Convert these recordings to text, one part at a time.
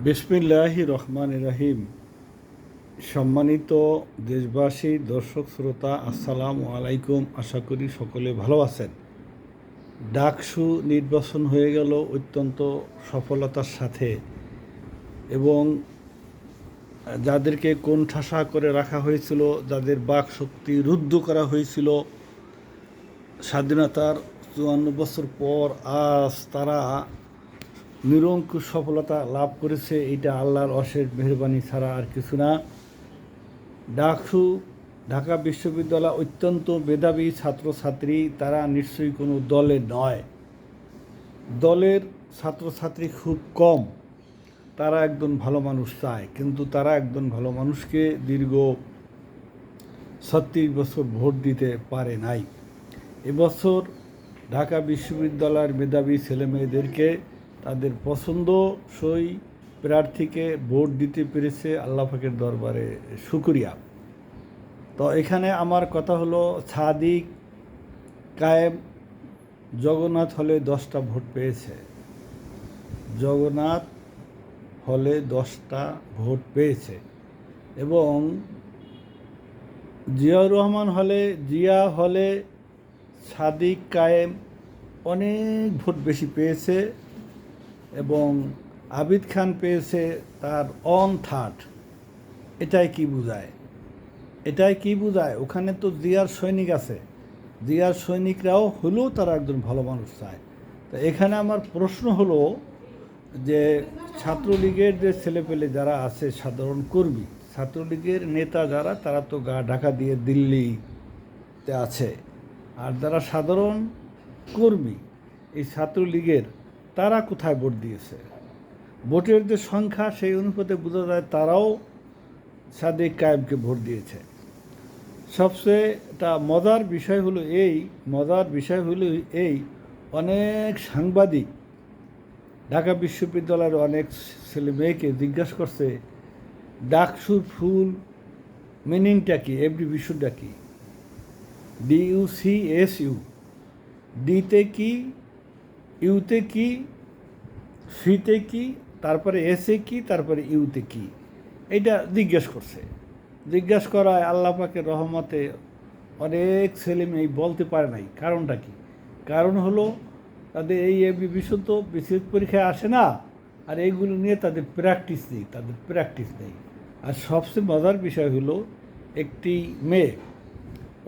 বিসমিল্লাহির রহমানির রহিম। সম্মানিত দেশবাসী, দর্শক শ্রোতা, আসসালামু আলাইকুম। আশা করি সকলে ভালো আছেন। ডাকসু নির্বাচন হয়ে গেল অত্যন্ত সফলতার সাথে, এবং যাদেরকে কোণঠাসা করে রাখা হয়েছিল, যাদের বাক শক্তি রুদ্ধ করা হয়েছিল, স্বাধীনতার ৫৪ বছর পর আজ তারা নিরঙ্কুশ সফলতা লাভ করেছে। এটা আল্লাহর অশেষ মেহরবানি ছাড়া আর কিছু না। ডাকসু ঢাকা বিশ্ববিদ্যালয় অত্যন্ত মেধাবী ছাত্রছাত্রী, তারা নিশ্চয়ই কোনো দলে নয়। দলের ছাত্রছাত্রী খুব কম। তারা একজন ভালো মানুষ চায়, কিন্তু তারা একজন ভালো মানুষকে দীর্ঘ ৩৬ বছর ভোট দিতে পারে নাই। এবছর ঢাকা বিশ্ববিদ্যালয়ের মেধাবী ছেলেমেয়েদেরকে তাদের পছন্দসই প্রার্থীকে ভোট দিতে পেরেছে। আল্লাহ পাকের দরবারে শুকরিয়া। তো এখানে আমার কথা হলো, সাদিক কায়েম জগন্নাথ হলে 10টা ভোট পেয়েছে। জগন্নাথ হলে 10টা ভোট পেয়েছে, এবং জিয়াউর রহমান হলে, জিয়া হলে সাদিক কায়েম অনেক ভোট বেশি পেয়েছে, এবং আবিদ খান পেয়েছে তার 1/3। এটাই কি বোঝায়? এটাই কি বোঝায়? ওখানে তো জিয়ার সৈনিক আছে, জিয়ার সৈনিকরাও হলেও তারা একজন ভালো মানুষ চায়। তা এখানে আমার প্রশ্ন হলো যে ছাত্রলীগের যে ছেলেপেলে যারা আছে, সাধারণ কর্মী, ছাত্রলীগের নেতা যারা, তারা তো গা ঢাকা দিয়ে দিল্লিতে আছে। আর যারা সাধারণ কর্মী এই ছাত্রলীগের, তারা কোথায় ভোট দিয়েছে? ভোটের যে সংখ্যা, সেই অনুপাতে বোঝা যায় তারাও সাদিক কায়েমকে ভোট দিয়েছে। সবচেয়ে একটা মজার বিষয় হলো এই, অনেক সাংবাদিক ঢাকা বিশ্ববিদ্যালয়ের অনেক ছেলে মেয়েকে জিজ্ঞাসা করছে ডাকসুর ফুল মিনিংটা কি, এব্রিভিশনটা কি? DUCSU, ডিতে কি, ইউতে কি, সিতে কি, তারপরে এসে কি, তারপরে ইউতে কি, এটা জিজ্ঞাসা করায় আল্লাহ পাকের রহমতে অনেক ছেলে মেয়ে বলতে পারে নাই। কারণটা কি? কারণ হলো তাদের এই এব্রিভিশন তো বিশেষ পরীক্ষায় আসে না, আর এইগুলো নিয়ে তাদের প্র্যাকটিস নেই। আর সবচেয়ে মজার বিষয় হলো, একটি মেয়ে,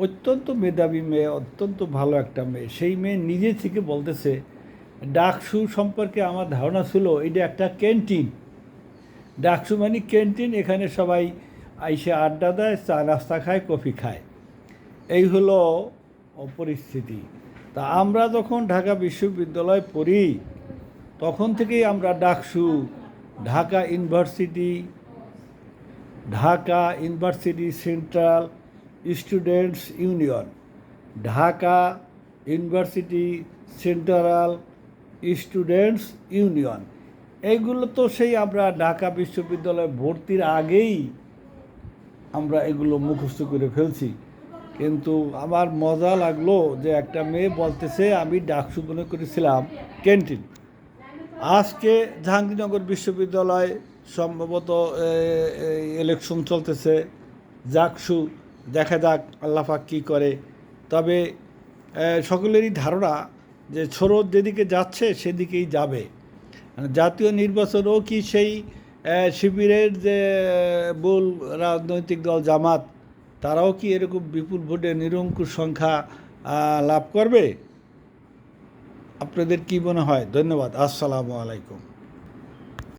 অত্যন্ত মেধাবী মেয়ে, অত্যন্ত ভালো একটা মেয়ে, সেই মেয়ে নিজে থেকে বলতেছে ডাকসু সম্পর্কে আমার ধারণা ছিল এটা একটা ক্যান্টিন। ডাকসু মানে ক্যান্টিন, এখানে সবাই আইসে আড্ডা দেয়, চা নাস্তা খায়, কফি খায়। এই হলো পরিস্থিতি। তা আমরা যখন ঢাকা বিশ্ববিদ্যালয়ে পড়ি, তখন থেকেই আমরা DUCSU, Dhaka university central students union, Dhaka university central students union, এইগুলো তো সেই আমরা ঢাকা বিশ্ববিদ্যালয়ে ভর্তির আগেই আমরা এগুলো মুখস্থ করে ফেলছি। কিন্তু আমার মজা লাগলো যে একটা মেয়ে বলতেছে আমি ডাকসু মনে করেছিলাম ক্যান্টিন। আজকে জাহাঙ্গীরনগর বিশ্ববিদ্যালয় সম্ভবত ইলেকশন চলতেছে, ডাকসু, দেখা যাক আল্লাহ পাক কী করে। তবে সকলেরই ধারণা যে স্রোত যেদিকে যাচ্ছে সেদিকেই যাবে। জাতীয় নির্বাচনও কি সেই শিবিরের যে মূল রাজনৈতিক দল জামাত, তারাও কি এরকম বিপুল ভোটে নিরঙ্কুশ সংখ্যা লাভ করবে? আপনাদের কি মনে হয়? ধন্যবাদ। আসসালামু আলাইকুম।